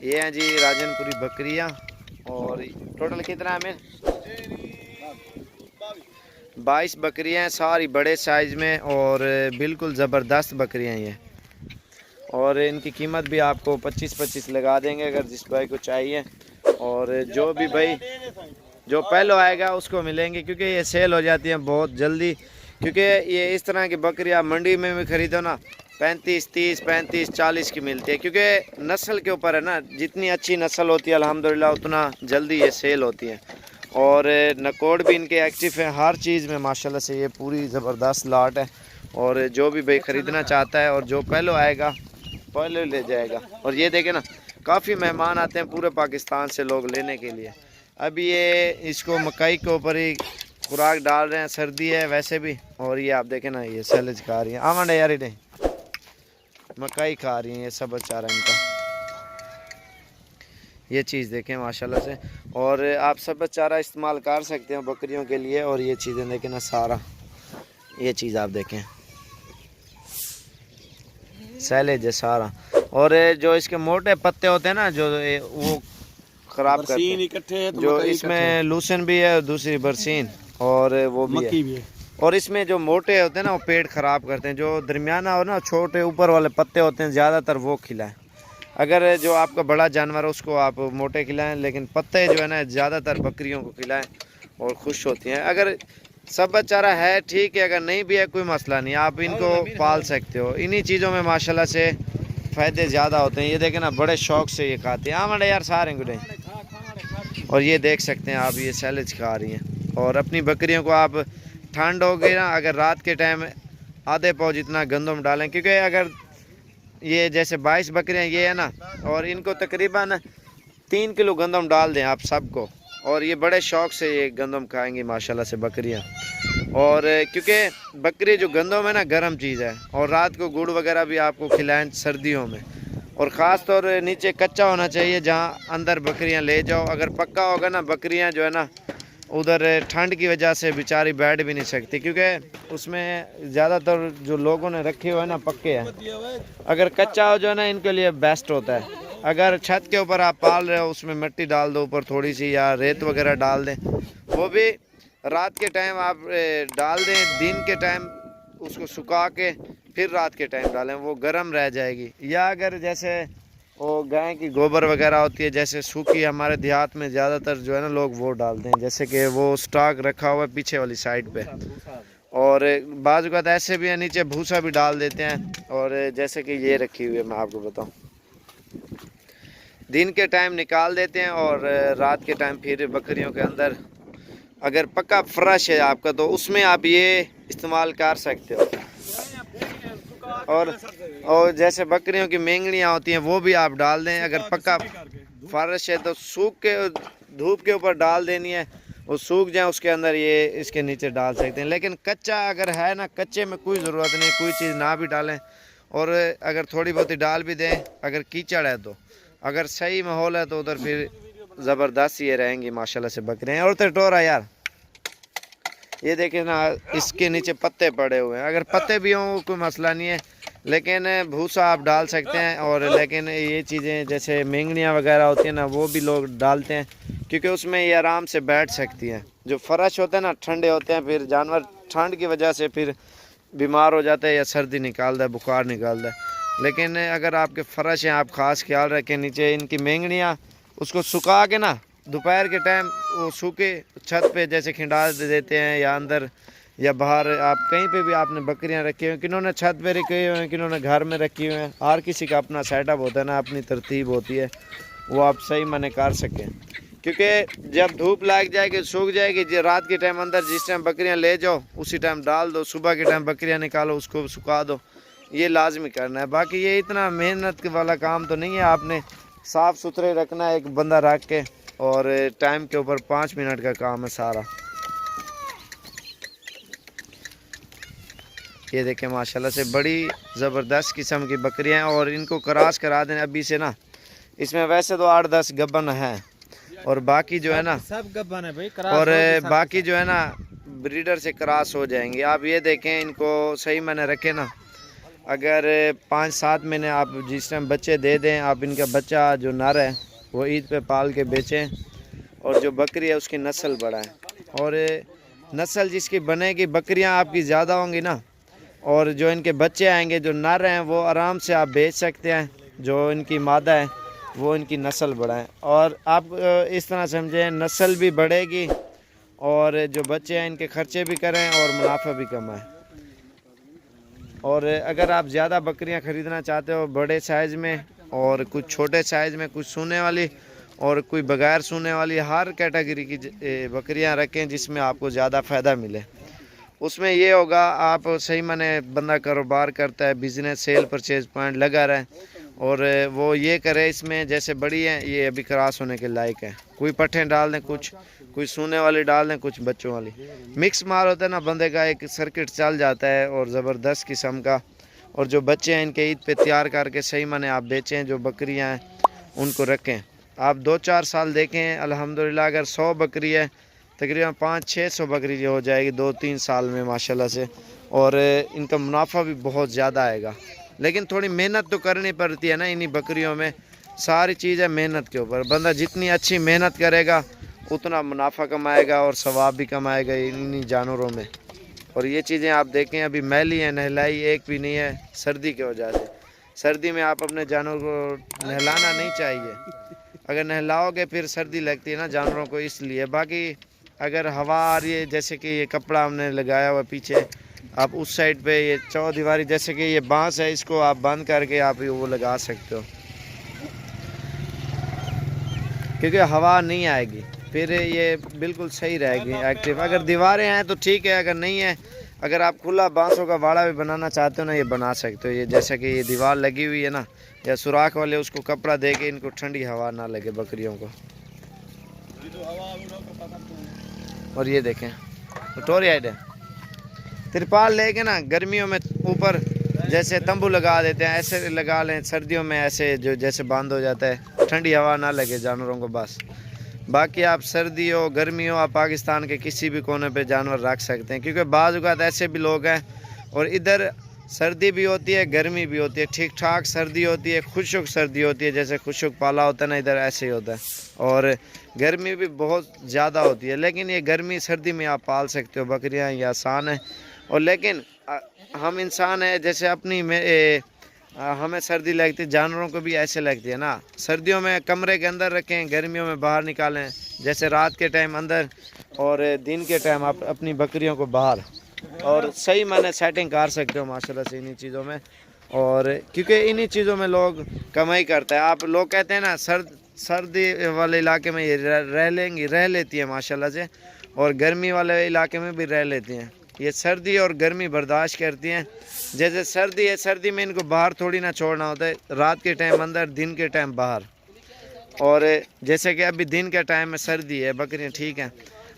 ये हैं जी राजनपुरी बकरियां। और टोटल कितना है हमें? 22 बकरियां हैं, सारी बड़े साइज़ में और बिल्कुल ज़बरदस्त बकरियां हैं ये। और इनकी कीमत भी आपको 25-25 लगा देंगे अगर जिस भाई को चाहिए। और जो भी भाई जो पहले आएगा उसको मिलेंगे, क्योंकि ये सेल हो जाती हैं बहुत जल्दी। क्योंकि ये इस तरह की बकरियां मंडी में भी ख़रीदो ना 35-30, 35-40 की मिलती है, क्योंकि नस्ल के ऊपर है ना, जितनी अच्छी नस्ल होती है अल्हम्दुलिल्लाह उतना जल्दी ये सेल होती है। और नकोड़ भी इनके एक्टिव है हर चीज़ में माशाल्लाह से, ये पूरी ज़बरदस्त लाट है। और जो भी भाई ख़रीदना चाहता है और जो पहले आएगा पहले ले जाएगा। और ये देखे ना, काफ़ी मेहमान आते हैं पूरे पाकिस्तान से लोग लेने के लिए। अब ये इसको मकई के ऊपर ही खुराक डाल रहे हैं, सर्दी है वैसे भी। और ये आप देखें ना, ये सैलेज खा रही हैं आमंड यार, इन्हें मकई खा रही हैं ये सब चारा इनका। ये चीज़ देखें माशाल्लाह से। और आप सब चारा इस्तेमाल कर सकते हैं बकरियों के लिए। और ये चीज़ें देखें ना सारा, ये चीज़ आप देखें सैलेज है सारा। और जो इसके मोटे पत्ते होते हैं ना, जो वो खराब करते हैं इकट्ठे, तो जो इसमें लूसन भी है, दूसरी बरसीन और वो भी है। और इसमें जो मोटे होते हैं ना वो पेट ख़राब करते हैं। जो दरमियाना हो ना, छोटे ऊपर वाले पत्ते होते हैं ज़्यादातर वो खिलाएं। अगर जो आपका बड़ा जानवर है उसको आप मोटे खिलाएं, लेकिन पत्ते जो है ना ज़्यादातर बकरियों को खिलाएं और खुश होती हैं। अगर सब चारा है ठीक है, अगर नहीं भी है कोई मसला नहीं, आप इनको पाल सकते हो। इन्हीं चीज़ों में माशाल्लाह से फ़ायदे ज़्यादा होते हैं। ये देखें ना, बड़े शौक़ से ये खाते हैं। हाँ यार सारे गुडे। और ये देख सकते हैं आप, ये सैलेज खा रही हैं। और अपनी बकरियों को आप ठंड हो गई ना, अगर रात के टाइम आधे पाव जितना गंदम डालें, क्योंकि अगर ये जैसे 22 बकरियां ये है ना, और इनको तकरीबन 3 किलो गंदम डाल दें आप सबको, और ये बड़े शौक़ से ये गंदम खाएंगी माशाल्लाह से बकरियां। और क्योंकि बकरी जो गंदम है ना गर्म चीज़ है, और रात को गुड़ वगैरह भी आपको खिलाएं सर्दियों में। और ख़ास तौर नीचे कच्चा होना चाहिए जहाँ अंदर बकरियां ले जाओ। अगर पक्का होगा ना, बकरियां जो है ना उधर ठंड की वजह से बेचारी बैठ भी नहीं सकती, क्योंकि उसमें ज़्यादातर जो लोगों ने रखे हुए हैं ना पक्के हैं। अगर कच्चा हो जो है ना इनके लिए बेस्ट होता है। अगर छत के ऊपर आप पाल रहे हो उसमें मिट्टी डाल दो ऊपर थोड़ी सी, या रेत वगैरह डाल दें, वो भी रात के टाइम आप डाल दें। दिन के टाइम उसको सुखा के फिर रात के टाइम डालें, वो गर्म रह जाएगी। या अगर जैसे वो गाय की गोबर वगैरह होती है, जैसे सूखी, हमारे देहात में ज़्यादातर जो है ना लोग वो डालते हैं, जैसे कि वो स्टॉक रखा हुआ है पीछे वाली साइड पे। और बाज़ औक़ात ऐसे भी है नीचे भूसा भी डाल देते हैं। और जैसे कि ये रखी हुई है, मैं आपको बताऊं, दिन के टाइम निकाल देते हैं और रात के टाइम फिर बकरियों के अंदर अगर पक्का फ्रेश है आपका तो उसमें आप ये इस्तेमाल कर सकते हो। और जैसे बकरियों की मेंगड़ियाँ होती हैं वो भी आप डाल दें। अगर पक्का फ्रेश है तो सूख के धूप के ऊपर डाल देनी है, वो सूख जाए उसके अंदर ये इसके नीचे डाल सकते हैं। लेकिन कच्चा अगर है ना, कच्चे में कोई ज़रूरत नहीं, कोई चीज़ ना भी डालें। और अगर थोड़ी बहुत ही डाल भी दें, अगर कीचड़ है तो, अगर सही माहौल है तो उधर फिर ज़बरदस्त ये रहेंगी माशाल्लाह से बकरियाँ। और तो टोरा यार, ये देखें ना, इसके नीचे पत्ते पड़े हुए हैं। अगर पत्ते भी हों कोई मसला नहीं है, लेकिन भूसा आप डाल सकते हैं। और लेकिन ये चीज़ें जैसे मेंगड़ियाँ वगैरह होती हैं ना, वो भी लोग डालते हैं, क्योंकि उसमें ये आराम से बैठ सकती हैं। जो फर्श होते हैं ना ठंडे होते हैं, फिर जानवर ठंड की वजह से फिर बीमार हो जाता है या सर्दी निकालता है, बुखार निकालता है। लेकिन अगर आपके फर्श हैं, आप ख़ास ख्याल रखें नीचे इनकी मेंगड़ियाँ उसको सुखा के ना दोपहर के टाइम वो सूखे छत पे जैसे खिंडा देते हैं, या अंदर या बाहर आप कहीं पे भी आपने बकरियां रखी हुई हैं, किन्होंने छत पे रखे हुए हैं, किन्होंने घर में रखी हुई हैं। हर किसी का अपना सेटअप होता है ना, अपनी तरतीब होती है, वो आप सही माने कर सकें। क्योंकि जब धूप लग जाएगी सूख जाएगी, जो रात के टाइम अंदर जिस टाइम बकरियां ले जाओ उसी टाइम डाल दो, सुबह के टाइम बकरियां निकालो उसको सुखा दो, ये लाजमी करना है। बाकी ये इतना मेहनत वाला काम तो नहीं है, आपने साफ़ सुथरे रखना है एक बंदा रख के, और टाइम के ऊपर 5 मिनट का काम है सारा। ये देखें माशाल्लाह से बड़ी ज़बरदस्त किस्म की बकरियां हैं। और इनको क्रॉस करा दें अभी से ना, इसमें वैसे तो 8-10 गब्बन हैं, और बाकी जो है ना सब गब्बन है भाई, और बाकी जो है ना ब्रीडर से क्रॉस हो जाएंगे। आप ये देखें, इनको सही मैंने रखे ना, अगर 5-7 महीने आप जिस टाइम बच्चे दे दें, आप इनका बच्चा जो नर है वो ईद पे पाल के बेचें और जो बकरी है उसकी नस्ल बढ़ाएं। और नस्ल जिसकी बनेगी, बकरियां आपकी ज़्यादा होंगी ना, और जो इनके बच्चे आएंगे जो नर हैं वो आराम से आप बेच सकते हैं। जो इनकी मादा है वो इनकी नस्ल बढ़ाएं। और आप इस तरह समझें, नस्ल भी बढ़ेगी और जो बच्चे हैं इनके खर्चे भी करें और मुनाफा भी कमाएं। और अगर आप ज़्यादा बकरियां ख़रीदना चाहते हो बड़े साइज़ में और कुछ छोटे साइज़ में, कुछ सूने वाली और कोई बगैर सूने वाली, हर कैटेगरी की बकरियां रखें जिसमें आपको ज़्यादा फ़ायदा मिले। उसमें ये होगा, आप सही माने बंदा कारोबार करता है, बिज़नेस सेल परचेज पॉइंट लगा रहा है और वो ये करे इसमें, जैसे बड़ी हैं ये अभी क्रॉस होने के लायक है, कोई पट्ठे डाल दें, कुछ कोई सूने वाली डाल दें, कुछ बच्चों वाली। मिक्स माल होता है ना, बंदे का एक सर्किट चल जाता है और ज़बरदस्त किस्म का। और जो बच्चे हैं इनके ईद पे तैयार करके सही माने आप बेचें, जो बकरियां हैं उनको रखें। आप 2-4 साल देखें, अल्हम्दुलिल्लाह अगर 100 बकरी है तकरीबन 500-600 बकरी हो जाएगी 2-3 साल में माशाल्लाह से। और इनका मुनाफा भी बहुत ज़्यादा आएगा। लेकिन थोड़ी मेहनत तो करनी पड़ती है ना इन्हीं बकरियों में, सारी चीज़ है मेहनत के ऊपर। बंदा जितनी अच्छी मेहनत करेगा उतना मुनाफा कमाएगा और सवाब भी कमाएगा इन्हीं जानवरों में। और ये चीज़ें आप देखें अभी मैली हैं, नहलाई एक भी नहीं है सर्दी की वजह से। सर्दी में आप अपने जानवर को नहलाना नहीं चाहिए, अगर नहलाओगे फिर सर्दी लगती है ना जानवरों को, इसलिए। बाकी अगर हवा आ रही है, जैसे कि ये कपड़ा हमने लगाया हुआ पीछे, आप उस साइड पे ये चौदीवारी, जैसे कि ये बांस है, इसको आप बंद करके आप वो लगा सकते हो क्योंकि हवा नहीं आएगी, फिर ये बिल्कुल सही रहेगी एक्टिव। अगर दीवारें हैं तो ठीक है, अगर नहीं है, अगर आप खुला बांसों का वाड़ा भी बनाना चाहते हो ना, ये बना सकते हो। ये जैसे कि ये दीवार लगी हुई है ना, या सुराख वाले, उसको कपड़ा दे के इनको ठंडी हवा ना लगे बकरियों को। और ये देखें टोरियाइड है, तिरपाल लेके ना गर्मियों में ऊपर जैसे तंबू लगा देते हैं, ऐसे लगा लें, सर्दियों में ऐसे जो जैसे बंद हो जाता है, ठंडी हवा ना लगे जानवरों को बस। बाकी आप सर्दी हो गर्मी हो, आप पाकिस्तान के किसी भी कोने पे जानवर रख सकते हैं, क्योंकि बाज़ औक़ात ऐसे भी लोग हैं और इधर सर्दी भी होती है गर्मी भी होती है, ठीक ठाक सर्दी होती है, खुशक सर्दी होती है, जैसे खुशक पाला होता है ना, इधर ऐसे ही होता है। और गर्मी भी बहुत ज़्यादा होती है, लेकिन ये गर्मी सर्दी में आप पाल सकते हो बकरियां, ये आसान है। और लेकिन हम इंसान हैं, जैसे अपनी में हमें सर्दी लगती है, जानवरों को भी ऐसे लगती है ना। सर्दियों में कमरे के अंदर रखें, गर्मियों में बाहर निकालें, जैसे रात के टाइम अंदर और दिन के टाइम आप अपनी बकरियों को बाहर, और सही माने सेटिंग कर सकते हो माशाल्लाह से इन्हीं चीज़ों में। और क्योंकि इन्हीं चीज़ों में लोग कमाई करते हैं। आप लोग कहते हैं ना सर्दी वाले इलाके में ये रह लेती है माशाल्लाह से, और गर्मी वाले इलाके में भी रह लेती हैं। ये सर्दी और गर्मी बर्दाश्त करती हैं। जैसे सर्दी है, सर्दी में इनको बाहर थोड़ी ना छोड़ना होता है, रात के टाइम अंदर, दिन के टाइम बाहर। और जैसे कि अभी दिन के टाइम में सर्दी है, बकरियाँ ठीक हैं।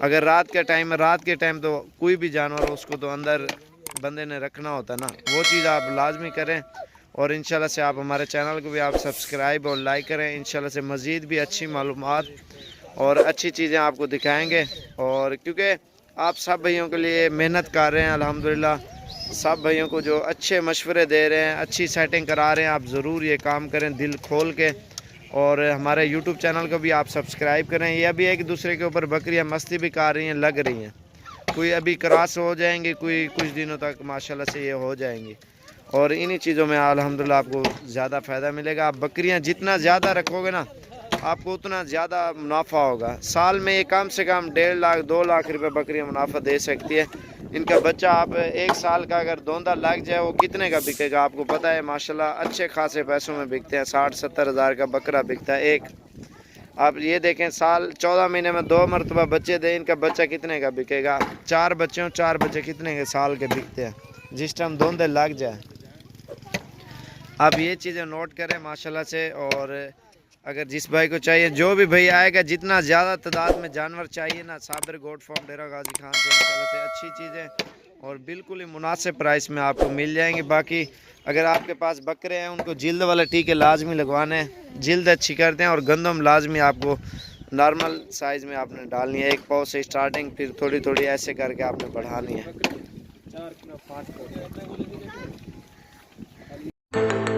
अगर रात के टाइम तो कोई भी जानवर उसको तो अंदर बंदे ने रखना होता है ना, वो चीज़ आप लाजमी करें। और इंशाल्लाह से आप हमारे चैनल को भी आप सब्सक्राइब और लाइक करें। इंशाल्लाह से मज़ीद भी अच्छी मालूमात और अच्छी चीज़ें आपको दिखाएंगे। और क्योंकि आप सब भाइयों के लिए मेहनत कर रहे हैं, अल्हम्दुलिल्लाह सब भाइयों को जो अच्छे मशवरे दे रहे हैं, अच्छी सेटिंग करा रहे हैं, आप ज़रूर ये काम करें दिल खोल के। और हमारे यूट्यूब चैनल को भी आप सब्सक्राइब करें। ये अभी एक दूसरे के ऊपर बकरियां मस्ती भी कर रही हैं, लग रही हैं, कोई अभी क्रॉस हो जाएंगी, कोई कुछ दिनों तक माशाल्लाह से ये हो जाएंगी। और इन्हीं चीज़ों में अल्हम्दुलिल्लाह आपको ज़्यादा फ़ायदा मिलेगा। आप बकरियां जितना ज़्यादा रखोगे ना, आपको उतना ज़्यादा मुनाफा होगा। साल में ये कम से कम 1.5 लाख 2 लाख रुपए बकरियां मुनाफा दे सकती है। इनका बच्चा आप 1 साल का अगर दोंदा लग जाए, वो कितने का बिकेगा आपको पता है। माशाल्लाह अच्छे खासे पैसों में बिकते हैं, 60-70 हज़ार का बकरा बिकता है एक। आप ये देखें, साल 14 महीने में 2 मरतबा बच्चे दें, इनका बच्चा कितने का बिकेगा। 4 बच्चे कितने के साल के बिकते हैं, जिस टाइम दोंदे लग जाए। आप ये चीज़ें नोट करें माशाल्लाह से। और अगर जिस भाई को चाहिए, जो भी भाई आएगा, जितना ज़्यादा तादाद में जानवर चाहिए ना, साबिर गोट फार्म डेरा गाजी खान से इंशाल्लाह से अच्छी चीज़ें और बिल्कुल ही मुनासिब प्राइस में आपको मिल जाएंगी। बाकी अगर आपके पास बकरे हैं, उनको जिल्द वाले टीके लाजमी लगवाने हैं, जिल्द अच्छी करते हैं। और गंदम लाजमी आपको नॉर्मल साइज़ में आपने डालनी है, 1 पाव से स्टार्टिंग, फिर थोड़ी थोड़ी ऐसे करके आपने बढ़ानी है। है।